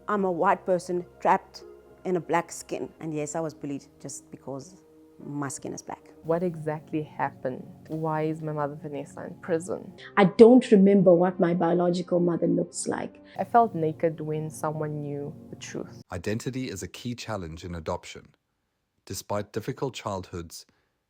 I'm a white person trapped in a black skin. And yes, I was bullied just because my skin is black. What exactly happened? Why is my mother Vanessa in prison? I don't remember what my biological mother looks like. I felt naked when someone knew the truth. Identity is a key challenge in adoption. Despite difficult childhoods,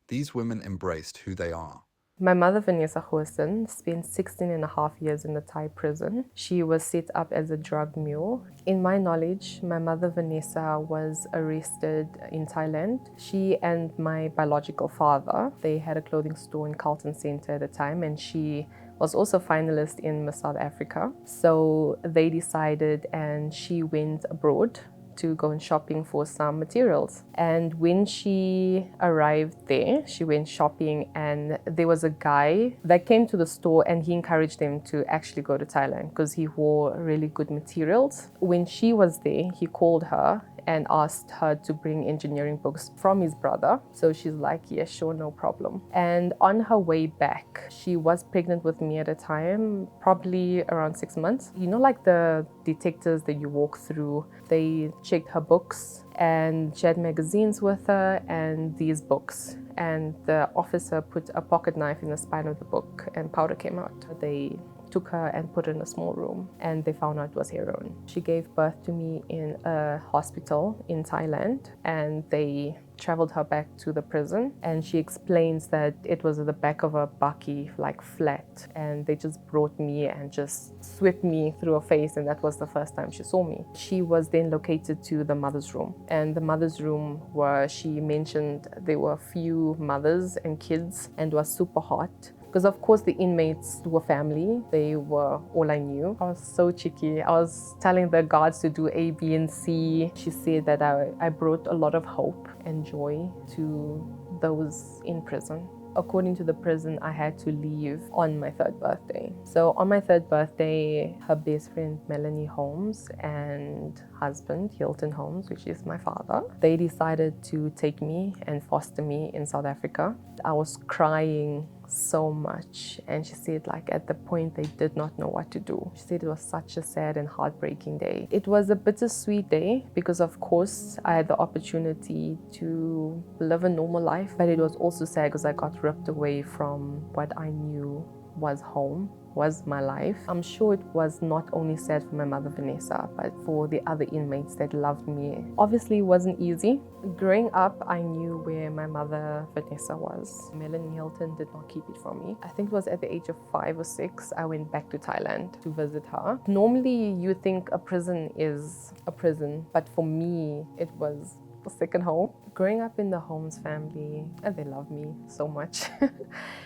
these women embraced who they are. My mother, Vanessa Goosen, spent 16 and a half years in the Thai prison. She was set up as a drug mule. In my knowledge, my mother, Vanessa, was arrested in Thailand. She and my biological father, they had a clothing store in Carlton Center at the time, and she was also a finalist in Miss South Africa. So they decided, and she went abroad to go and shopping for some materials. And when she arrived there, she went shopping, and there was a guy that came to the store, and he encouraged them to actually go to Thailand because he wore really good materials. When she was there, he called her and asked her to bring engineering books from his brother. So she's like, yeah, sure, no problem. And on her way back, she was pregnant with me at a time, probably around 6 months. You know, like the detectives that you walk through, they checked her books, and she had magazines with her and these books. And the officer put a pocket knife in the spine of the book, and powder came out. They took her and put her in a small room, and they found out it was heroin. She gave birth to me in a hospital in Thailand, and they traveled her back to the prison, and she explains that it was at the back of a bakkie, like flat, and they just brought me and just swept me through her face, and that was the first time she saw me. She was then located to the mother's room, and the mother's room, where she mentioned there were a few mothers and kids, and was super hot. Because of course the inmates were family, they were all I knew. I was so cheeky. I was telling the guards to do A, B, and C. She said that I brought a lot of hope and joy to those in prison. According to the prison, I had to leave on my 3rd birthday. So on my 3rd birthday, her best friend Melanie Holmes and husband Hilton Holmes, which is my father, they decided to take me and foster me in South Africa. I was crying so much, and she said, like, at the point they did not know what to do. She said it was such a sad and heartbreaking day. It was a bittersweet day because of course I had the opportunity to live a normal life, but it was also sad because I got ripped away from what I knew was home, was my life. I'm sure it was not only sad for my mother Vanessa, but for the other inmates that loved me. Obviously it wasn't easy. Growing up, I knew where my mother Vanessa was. Melanie Hilton did not keep it from me. I think it was at the age of 5 or 6, I went back to Thailand to visit her. Normally you think a prison is a prison, but for me it was a second home. Growing up in the Holmes family, and they love me so much.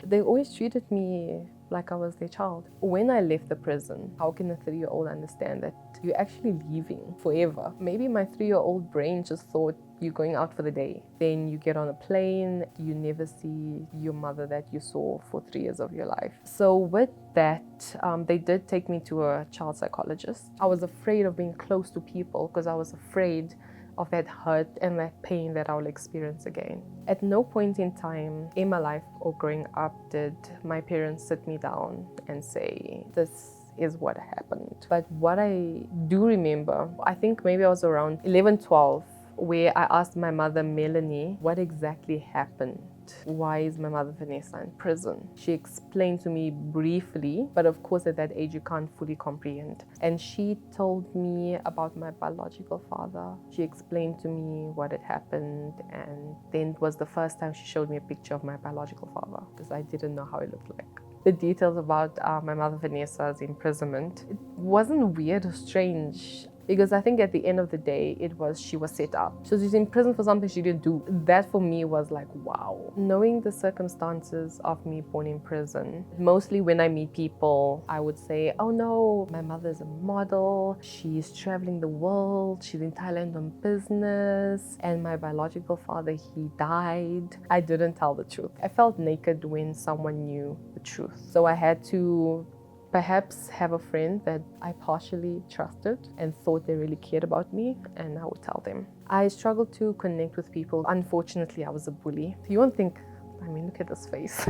They always treated me like I was their child. When I left the prison, how can a 3-year-old understand that you're actually leaving forever? Maybe my 3-year-old brain just thought you're going out for the day. Then you get on a plane, you never see your mother that you saw for 3 years of your life. So with that, they did take me to a child psychologist. I was afraid of being close to people because I was afraid of that hurt and that pain that I will experience again. At no point in time in my life or growing up did my parents sit me down and say, this is what happened. But what I do remember, I think maybe I was around 11, 12, where I asked my mother, Melanie, what exactly happened? Why is my mother Vanessa in prison? She explained to me briefly, but of course at that age you can't fully comprehend. And she told me about my biological father. She explained to me what had happened, and then it was the first time she showed me a picture of my biological father because I didn't know how he looked like. The details about my mother Vanessa's imprisonment, it wasn't weird or strange. Because I think at the end of the day, she was set up. So she's in prison for something she didn't do. That for me was like, wow. Knowing the circumstances of me born in prison, mostly when I meet people, I would say, oh no, my mother's a model. She's traveling the world. She's in Thailand on business. And my biological father, he died. I didn't tell the truth. I felt naked when someone knew the truth. So I had to perhaps have a friend that I partially trusted and thought they really cared about me, and I would tell them. I struggled to connect with people. Unfortunately, I was a bully. You won't think, I mean, look at this face.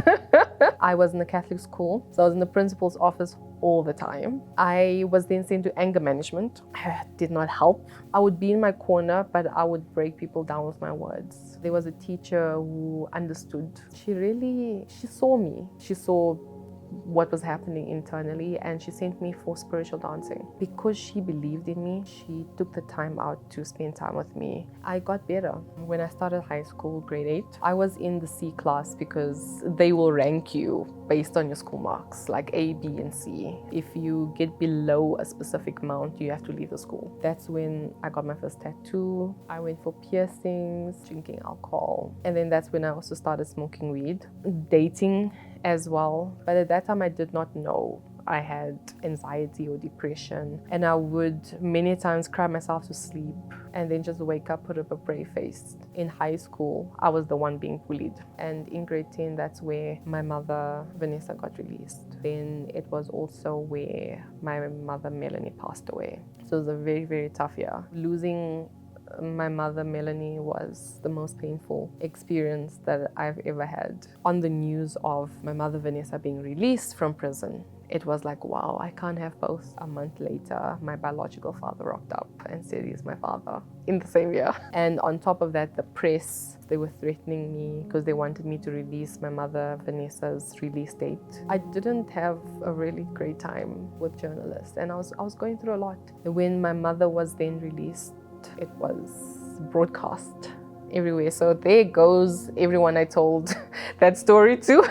I was in a Catholic school, so I was in the principal's office all the time. I was then sent to anger management. Did not help. I would be in my corner, but I would break people down with my words. There was a teacher who understood. She saw me. She saw what was happening internally, and she sent me for spiritual dancing. Because she believed in me, she took the time out to spend time with me. I got better. When I started high school, grade 8, I was in the C class because they will rank you based on your school marks, like A, B, and C. If you get below a specific amount, you have to leave the school. That's when I got my first tattoo. I went for piercings, drinking alcohol, and then that's when I also started smoking weed, dating as well. But at that time, I did not know I had anxiety or depression, and I would many times cry myself to sleep and then just wake up, put up a brave face. In high school, I was the one being bullied, and in grade 10, that's where my mother Vanessa got released. Then it was also where my mother Melanie passed away. So it was a very, very tough year. Losing my mother Melanie was the most painful experience that I've ever had. On the news of my mother Vanessa being released from prison, it was like, wow, I can't have both. A month later, my biological father rocked up and said he's my father in the same year. And on top of that, the press, they were threatening me because they wanted me to release my mother Vanessa's release date. I didn't have a really great time with journalists, and I was going through a lot. When my mother was then released, it was broadcast everywhere. So there goes everyone I told that story to.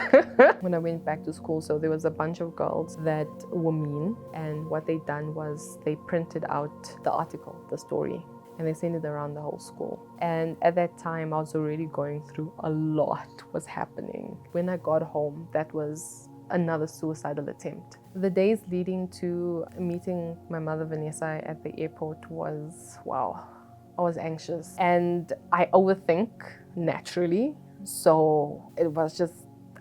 When I went back to school, so there was a bunch of girls that were mean, and what they done was they printed out the article, the story, and they sent it around the whole school. And at that time, I was already going through a lot was happening. When I got home, that was another suicidal attempt. The days leading to meeting my mother Vanessa at the airport was, wow, I was anxious and I overthink naturally. So it was just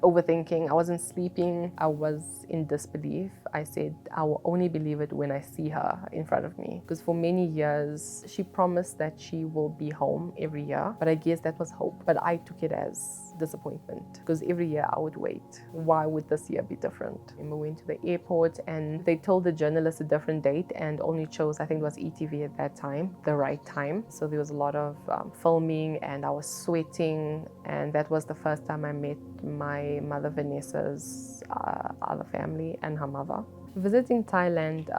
overthinking. I wasn't sleeping. I was in disbelief. I said, I will only believe it when I see her in front of me. Because for many years, she promised that she will be home every year. But I guess that was hope. But I took it as disappointment, because every year I would wait. Why would this year be different? And we went to the airport and they told the journalist a different date and only chose, I think it was ETV at that time, the right time. So there was a lot of filming and I was sweating, and that was the first time I met my mother Vanessa's other family and her mother. Visiting Thailand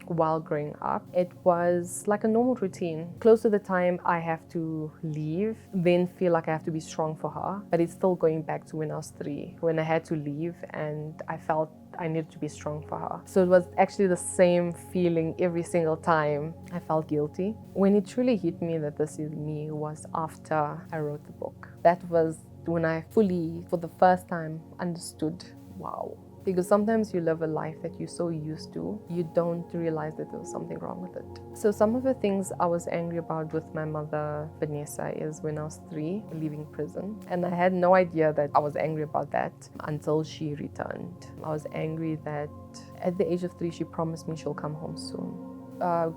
while growing up, it was like a normal routine. Close to the time I have to leave, then feel like I have to be strong for her. But it's still going back to when I was 3, when I had to leave and I felt I needed to be strong for her. So it was actually the same feeling every single time. I felt guilty. When it truly hit me that this is me was after I wrote the book. That was when I fully, for the first time, understood, wow. Because sometimes you live a life that you're so used to, you don't realize that there was something wrong with it. So some of the things I was angry about with my mother, Vanessa, is when I was 3, leaving prison. And I had no idea that I was angry about that until she returned. I was angry that at the age of 3, she promised me she'll come home soon.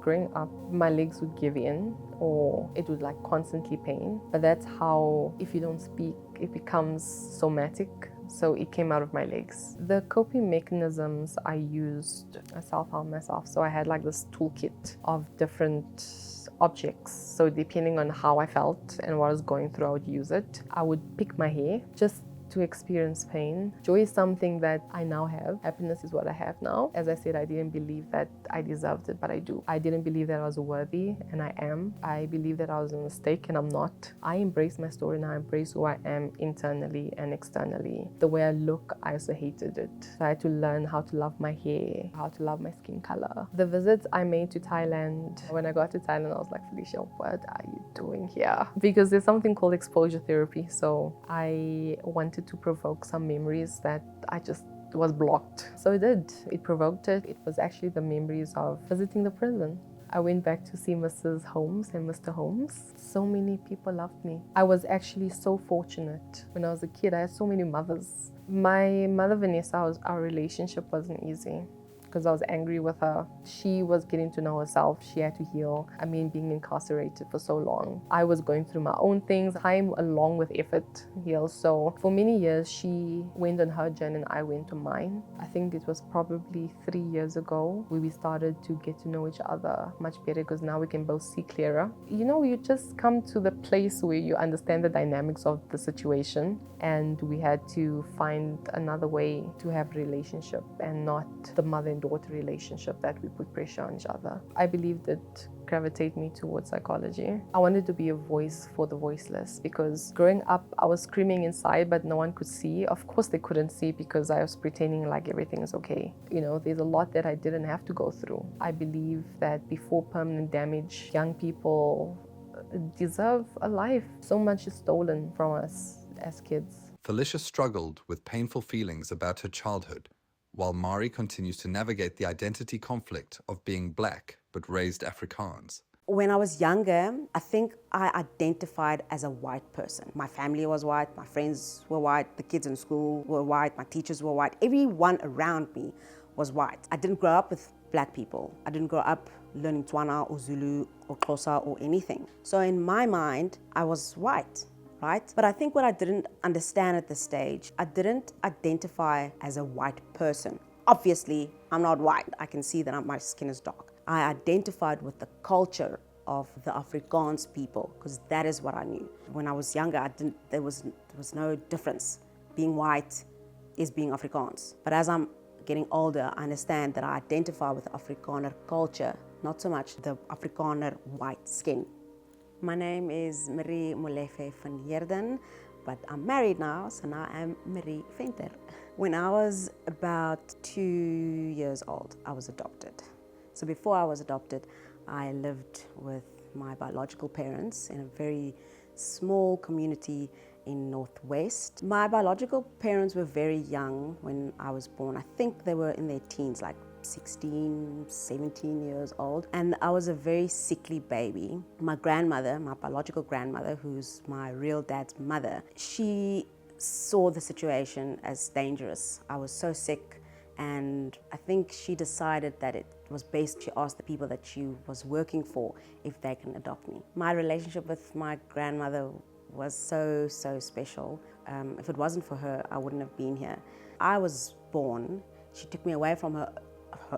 Growing up, my legs would give in or it would like constantly pain. But that's how, if you don't speak, it becomes somatic. So it came out of my legs. The coping mechanisms I used, I self-harmed myself. So I had like this toolkit of different objects. So depending on how I felt and what I was going through, I would use it. I would pick my hair just to experience pain. Joy is something that I now have. Happiness is what I have now. As I said, I didn't believe that I deserved it, but I do. I didn't believe that I was worthy, and I am. I believe that I was a mistake, and I'm not. I embrace my story now. I embrace who I am internally and externally. The way I look, I also hated it. So I had to learn how to love my hair, how to love my skin color. The visits I made to Thailand, when I got to Thailand, I was like, Felicia, what are you doing here? Because there's something called exposure therapy. So I wanted to provoke some memories that I just was blocked. So it did. It provoked it. It was actually the memories of visiting the prison. I went back to see Mrs. Holmes and Mr. Holmes. So many people loved me. I was actually so fortunate. When I was a kid, I had so many mothers. My mother, Vanessa, our relationship wasn't easy. because I was angry with her. She was getting to know herself. She had to heal. I mean, being incarcerated for so long. I was going through my own things. Time along with effort heals. So for many years, she went on her journey and I went on mine. I think it was probably 3 years ago where we started to get to know each other much better, because now we can both see clearer. You know, you just come to the place where you understand the dynamics of the situation, and we had to find another way to have a relationship and not the mother and daughter relationship that we put pressure on each other. I believe that gravitate me towards psychology. I wanted to be a voice for the voiceless, because growing up I was screaming inside but no one could see. Of course they couldn't see because I was pretending like everything is okay. You know, there's a lot that I didn't have to go through. I believe that before permanent damage, young people deserve a life. So much is stolen from us as kids. Felicia struggled with painful feelings about her childhood, while Mari continues to navigate the identity conflict of being black but raised Afrikaans. When I was younger, I think I identified as a white person. My family was white, my friends were white, the kids in school were white, my teachers were white. Everyone around me was white. I didn't grow up with black people. I didn't grow up learning Tswana or Zulu or Xhosa or anything. So in my mind, I was white, right? But I think what I didn't understand at this stage, I didn't identify as a white person. Obviously, I'm not white. I can see that my skin is dark. I identified with the culture of the Afrikaans people, because that is what I knew. When I was younger, there was no difference. Being white is being Afrikaans. But as I'm getting older, I understand that I identify with the Afrikaner culture, not so much the Afrikaner white skin. My name is Marie Molefe van Heerden, but I'm married now, so now I'm Marie Venter. When I was about 2 years old, I was adopted. So before I was adopted, I lived with my biological parents in a very small community in Northwest. My biological parents were very young when I was born. I think they were in their teens, like 16, 17 years old. And I was a very sickly baby. My grandmother, my biological grandmother, who's my real dad's mother, she saw the situation as dangerous. I was so sick, and I think she decided that it was best. She asked the people that she was working for if they can adopt me. My relationship with my grandmother was so special. If it wasn't for her, I wouldn't have been here. I was born, she took me away from her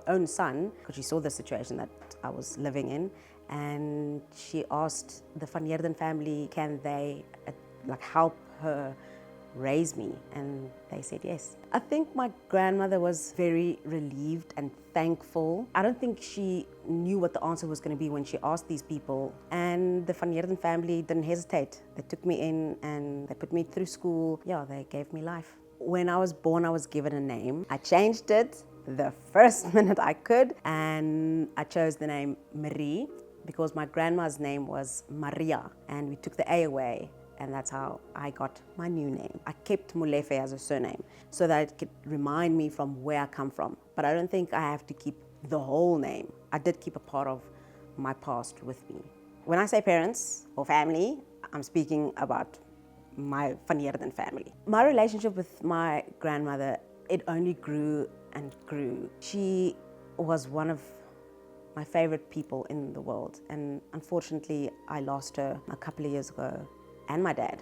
own son, because she saw the situation that I was living in, and she asked the Van Heerden family, can they help her raise me, and they said yes. I think my grandmother was very relieved and thankful. I don't think she knew what the answer was going to be when she asked these people, and the Van Heerden family didn't hesitate. They took me in and they put me through school. Yeah, they gave me life. When I was born, I was given a name. I changed it the first minute I could, and I chose the name Marie because my grandma's name was Maria, and we took the A away. And that's how I got my new name. I kept Molefe as a surname so that it could remind me from where I come from. But I don't think I have to keep the whole name. I did keep a part of my past with me. When I say parents or family, I'm speaking about my Van Heerden family. My relationship with my grandmother, it only grew and grew. She was one of my favorite people in the world. And unfortunately, I lost her a couple of years ago. And my dad,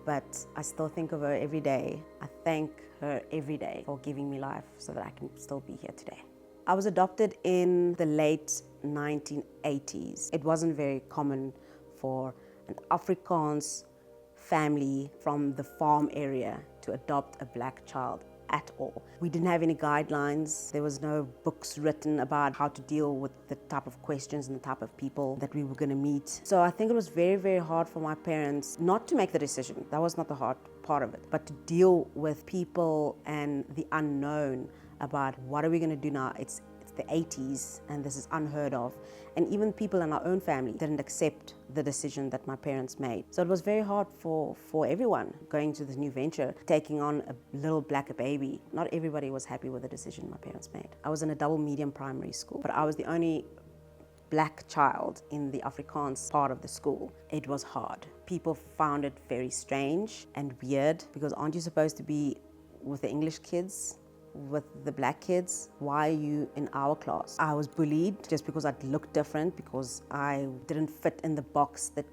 but I still think of her every day. I thank her every day for giving me life so that I can still be here today. I was adopted in the late 1980s. It wasn't very common for an Afrikaans family from the farm area to adopt a black child at all. We didn't have any guidelines. There was no books written about how to deal with the type of questions and the type of people that we were going to meet. So I think it was very hard for my parents not to make the decision. That was not the hard part of it, but to deal with people and the unknown about what are we going to do now. It's the 80s and this is unheard of. And even people in our own family didn't accept the decision that my parents made. So it was very hard for everyone going to this new venture, taking on a little black baby. Not everybody was happy with the decision my parents made. I was in a double medium primary school, but I was the only black child in the Afrikaans part of the school. It was hard. People found it very strange and weird because aren't you supposed to be with the English kids? with the black kids, why are you in our class? I was bullied just because I looked different, because I didn't fit in the box that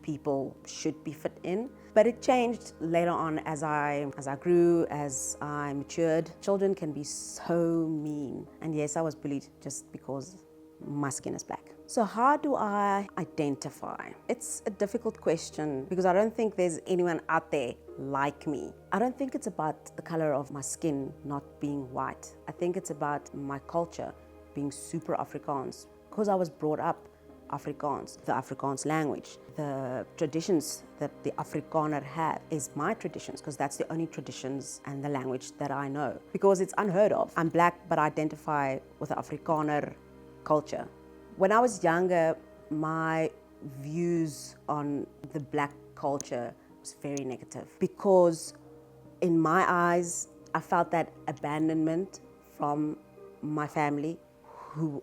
people should be fit in. But it changed later on as I grew, as I matured. Children can be so mean. And yes, I was bullied just because my skin is black. So how do I identify? It's a difficult question because I don't think there's anyone out there like me. I don't think it's about the color of my skin not being white. I think it's about my culture being super Afrikaans, because I was brought up Afrikaans, the Afrikaans language. The traditions that the Afrikaner have is my traditions, because that's the only traditions and the language that I know, because it's unheard of. I'm black, but I identify with the Afrikaner culture. When I was younger, my views on the black culture was very negative, because in my eyes, I felt that abandonment from my family who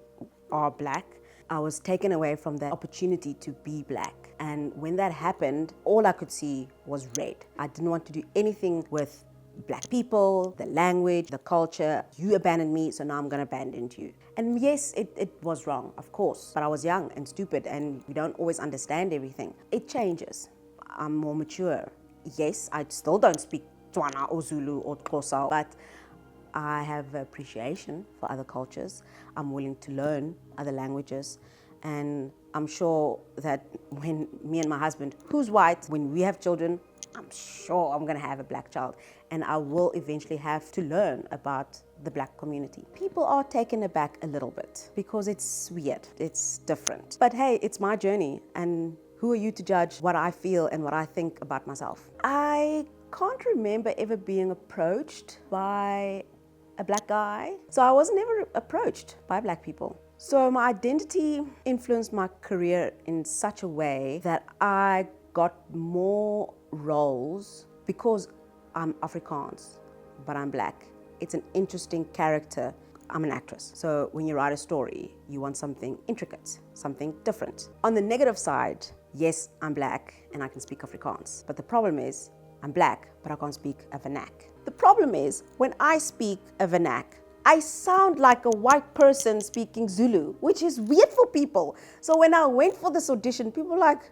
are black. I was taken away from the opportunity to be black. And when that happened, all I could see was red. I didn't want to do anything with black people, the language, the culture. You abandoned me, so now I'm going to abandon you. And yes, it was wrong, of course. But I was young and stupid, and we don't always understand everything. It changes. I'm more mature. Yes, I still don't speak Tswana or Zulu or Xhosa, but I have appreciation for other cultures. I'm willing to learn other languages. And I'm sure that when me and my husband, who's white, when we have children, I'm sure I'm going to have a black child. And I will eventually have to learn about the black community. People are taken aback a little bit because it's weird, it's different. But hey, it's my journey, and who are you to judge what I feel and what I think about myself? I can't remember ever being approached by a black guy. So I was never approached by black people. So my identity influenced my career in such a way that I got more roles because I'm Afrikaans, but I'm black. It's an interesting character. I'm an actress. So when you write a story, you want something intricate, something different. On the negative side, yes, I'm black and I can speak Afrikaans. But the problem is, I'm black, but I can't speak a vernac. The problem is, when I speak a vernac, I sound like a white person speaking Zulu, which is weird for people. So when I went for this audition, people were like,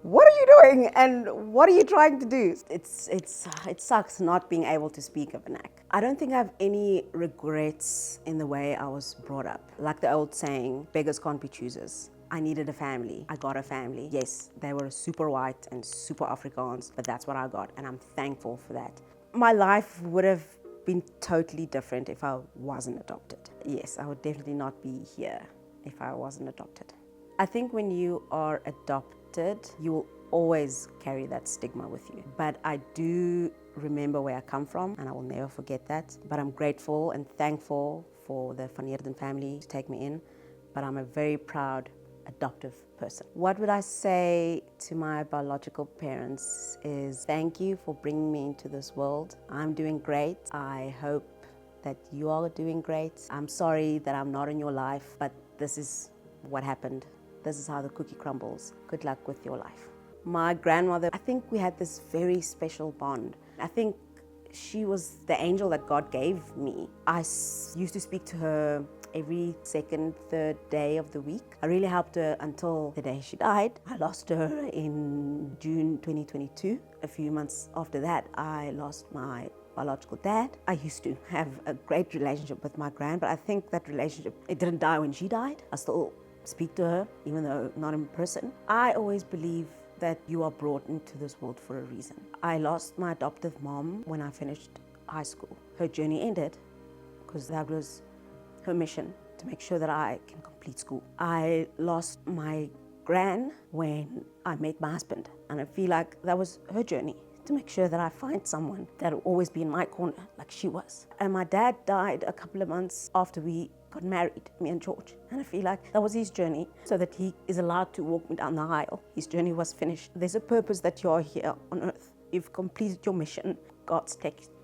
what are you doing and what are you trying to do? It sucks not being able to speak a vernac. I don't think I have any regrets in the way I was brought up. Like the old saying, beggars can't be choosers. I needed a family. I got a family. Yes, they were super white and super Afrikaans, but that's what I got, and I'm thankful for that. My life would have been totally different if I wasn't adopted. Yes, I would definitely not be here if I wasn't adopted. I think when you are adopted, you will always carry that stigma with you. But I do remember where I come from, and I will never forget that. But I'm grateful and thankful for the Van Heredity family to take me in. But I'm a very proud adoptive person. What would I say to my biological parents is thank you for bringing me into this world. I'm doing great. I hope that you are doing great. I'm sorry that I'm not in your life, but this is what happened. This is how the cookie crumbles. Good luck with your life. My grandmother, I think we had this very special bond. I think she was the angel that God gave me. I used to speak to her every second, third day of the week. I really helped her until the day she died. I lost her in June 2022. A few months after that, I lost my biological dad. I used to have a great relationship with my gran, but I think that relationship, it didn't die when she died. I still speak to her, even though not in person. I always believe that you are brought into this world for a reason. I lost my adoptive mom when I finished high school. Her journey ended because that was her mission, to make sure that I can complete school. I lost my gran when I met my husband, and I feel like that was her journey, to make sure that I find someone that will always be in my corner like she was. And my dad died a couple of months after we got married, me and George, and I feel like that was his journey, so that he is allowed to walk me down the aisle. His journey was finished. There's a purpose that you are here on earth. You've completed your mission.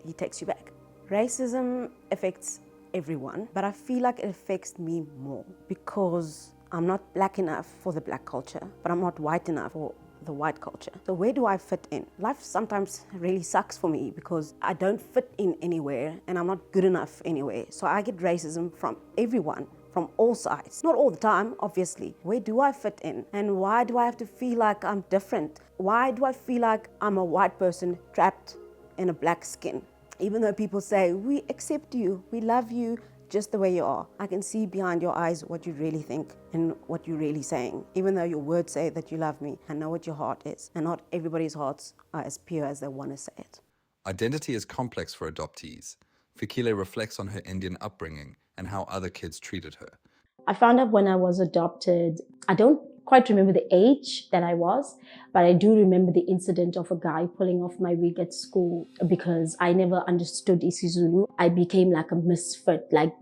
He takes you back. Racism affects everyone, but I feel like it affects me more because I'm not black enough for the black culture, but I'm not white enough for the white culture. So where do I fit in? Life sometimes really sucks for me because I don't fit in anywhere and I'm not good enough anywhere. So I get racism from everyone, from all sides. Not all the time, obviously. Where do I fit in? And why do I have to feel like I'm different? Why do I feel like I'm a white person trapped in a black skin? Even though people say, we accept you, we love you, just the way you are. I can see behind your eyes what you really think and what you're really saying. Even though your words say that you love me, I know what your heart is. And not everybody's hearts are as pure as they want to say it. Identity is complex for adoptees. Fikile reflects on her Indian upbringing and how other kids treated her. I found out when I was adopted, I don't quite remember the age that I was, but I do remember the incident of a guy pulling off my wig at school because I never understood isiZulu. I became like a misfit, like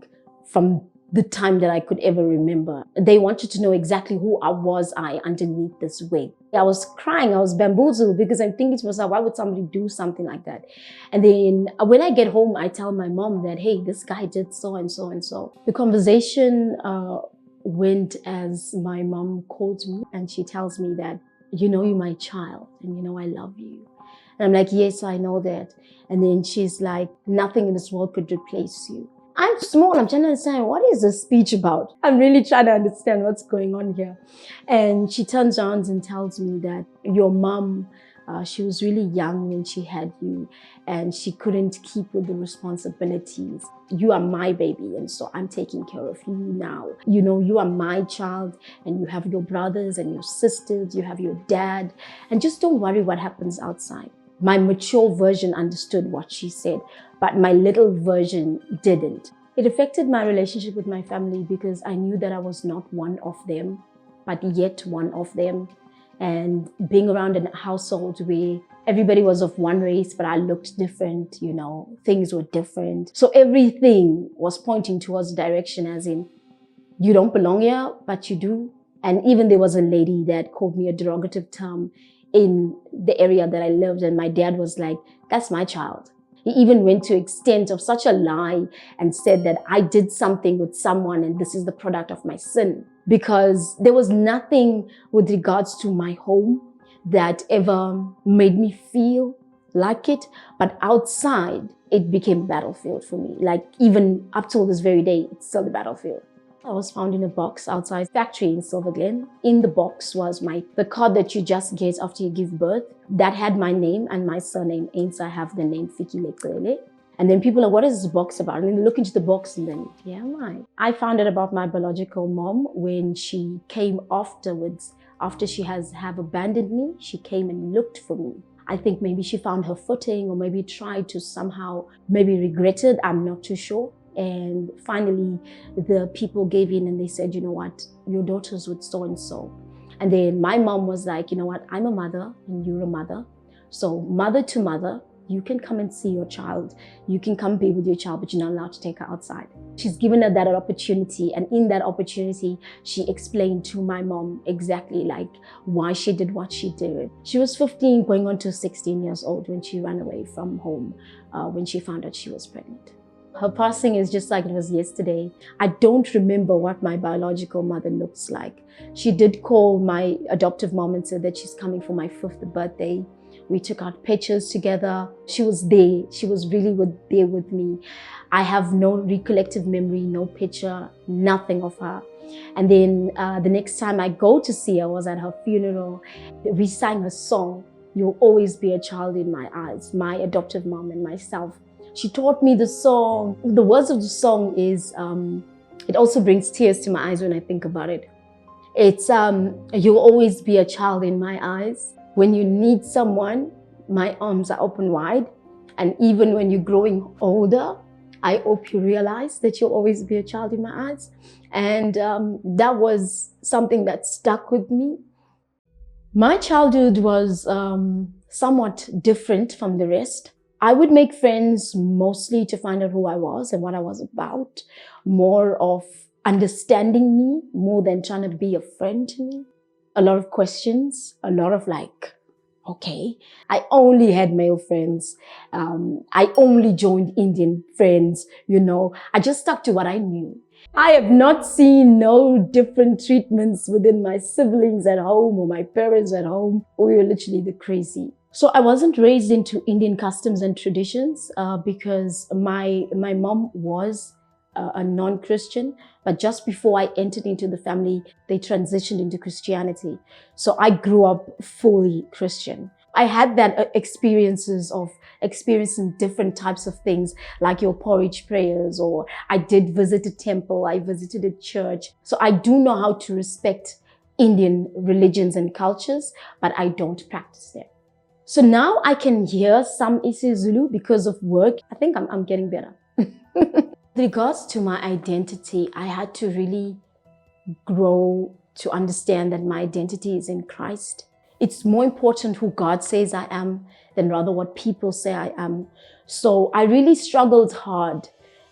from the time that I could ever remember. They wanted to know exactly who I was underneath this wig. I was crying, I was bamboozled because I'm thinking to myself, why would somebody do something like that? And then when I get home, I tell my mom that, hey, this guy did so and so and so. The conversation went as my mom called me and she tells me that, you know, you're my child and you know I love you. And I'm like, yes, I know that. And then she's like, nothing in this world could replace you. I'm small, I'm trying to understand, what is this speech about? I'm really trying to understand what's going on here. And she turns around and tells me that your mom, she was really young when she had you and she couldn't keep with the responsibilities. You are my baby and so I'm taking care of you now. You know, you are my child and you have your brothers and your sisters, you have your dad, and just don't worry what happens outside. My mature version understood what she said, but my little version didn't. It affected my relationship with my family because I knew that I was not one of them, but yet one of them. And being around in a household where everybody was of one race, but I looked different, you know, things were different. So everything was pointing towards direction as in, you don't belong here, but you do. And even there was a lady that called me a derogative term in the area that I lived, and my dad was like, that's my child. He even went to extent of such a lie and said that I did something with someone and this is the product of my sin, because there was nothing with regards to my home that ever made me feel like it, but outside it became battlefield for me. Like even up till this very day, it's still the battlefield. I was found in a box outside factory in Silver Glen. In the box was the card that you just get after you give birth. That had my name and my surname. Hence, I have the name Fikile. And then people are, what is this box about? And then they look into the box and then, yeah, am I found out about my biological mom when she came afterwards. After she have abandoned me, she came and looked for me. I think maybe she found her footing or maybe tried to somehow, maybe regretted, I'm not too sure. And finally, the people gave in and they said, you know what, your daughter's with so-and-so. And then my mom was like, you know what, I'm a mother and you're a mother. So mother to mother, you can come and see your child. You can come be with your child, but you're not allowed to take her outside. She's given her that opportunity. And in that opportunity, she explained to my mom exactly like why she did what she did. She was 15 going on to 16 years old when she ran away from home when she found out she was pregnant. Her passing is just like it was yesterday. I don't remember what my biological mother looks like. She did call my adoptive mom and said that she's coming for my 5th birthday. We took out pictures together. She was there. She was really there with me. I have no recollective memory, no picture, nothing of her. And then the next time I go to see her was at her funeral. We sang a song, "You'll Always Be a Child in My Eyes," my adoptive mom and myself. She taught me the song. The words of the song is, it also brings tears to my eyes when I think about it. It's, you'll always be a child in my eyes. When you need someone, my arms are open wide. And even when you're growing older, I hope you realize that you'll always be a child in my eyes. And that was something that stuck with me. My childhood was somewhat different from the rest. I would make friends mostly to find out who I was and what I was about, more of understanding me more than trying to be a friend to me. A lot of questions, a lot of like, okay. I only had male friends. I only joined Indian friends, you know. I just stuck to what I knew. I have not seen no different treatments within my siblings at home or my parents at home. We were literally the crazy. So I wasn't raised into Indian customs and traditions because my mom was a non-Christian, but just before I entered into the family, they transitioned into Christianity. So I grew up fully Christian. I had that experiences of experiencing different types of things like your porridge prayers, or I did visit a temple, I visited a church. So I do know how to respect Indian religions and cultures, but I don't practice them. So now I can hear some isiZulu because of work. I think I'm getting better. With regards to my identity, I had to really grow to understand that my identity is in Christ. It's more important who God says I am than rather what people say I am. So I really struggled hard.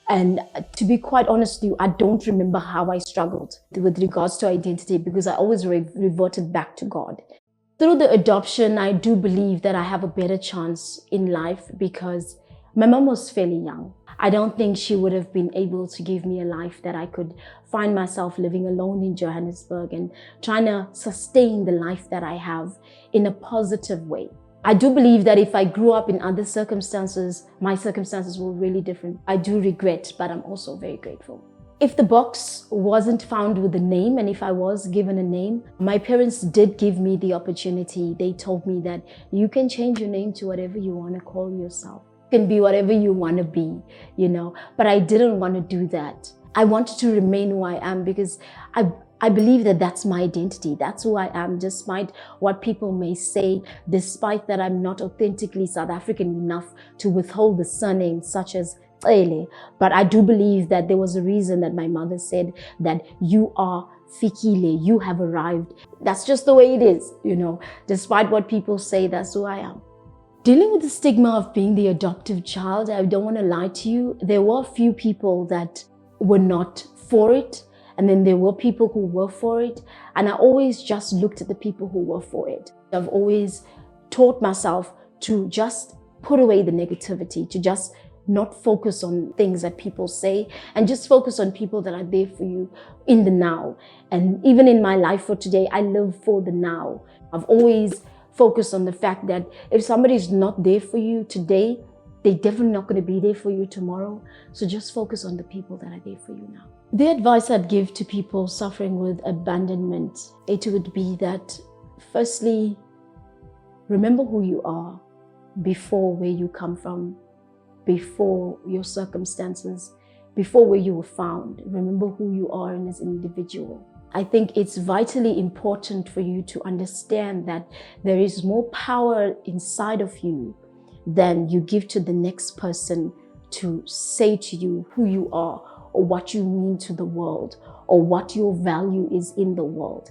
And to be quite honest with you, I don't remember how I struggled with regards to identity because I always reverted back to God. Through the adoption, I do believe that I have a better chance in life because my mom was fairly young. I don't think she would have been able to give me a life that I could find myself living alone in Johannesburg and trying to sustain the life that I have in a positive way. I do believe that if I grew up in other circumstances, my circumstances were really different. I do regret, but I'm also very grateful. If the box wasn't found with a name, and if I was given a name, my parents did give me the opportunity. They told me that you can change your name to whatever you want to call yourself. You can be whatever you want to be, but I didn't want to do that. I wanted to remain who I am because I believe that that's my identity. That's who I am, despite what people may say, despite that I'm not authentically South African enough to withhold the surname such as Fikile. But I do believe that there was a reason that my mother said that you are Fikile, you have arrived. That's just the way it is, despite what people say, that's who I am. Dealing with the stigma of being the adoptive child, I don't want to lie to you. There were a few people that were not for it. And then there were people who were for it. And I always just looked at the people who were for it. I've always taught myself to just put away the negativity, to just not focus on things that people say and just focus on people that are there for you in the now. And even in my life for today, I live for the now. I've always focused on the fact that if somebody's not there for you today, they're definitely not going to be there for you tomorrow. So just focus on the people that are there for you now. The advice I'd give to people suffering with abandonment, it would be that firstly, remember who you are before where you come from, before your circumstances, before where you were found. Remember who you are as an individual. I think it's vitally important for you to understand that there is more power inside of you than you give to the next person to say to you who you are or what you mean to the world or what your value is in the world.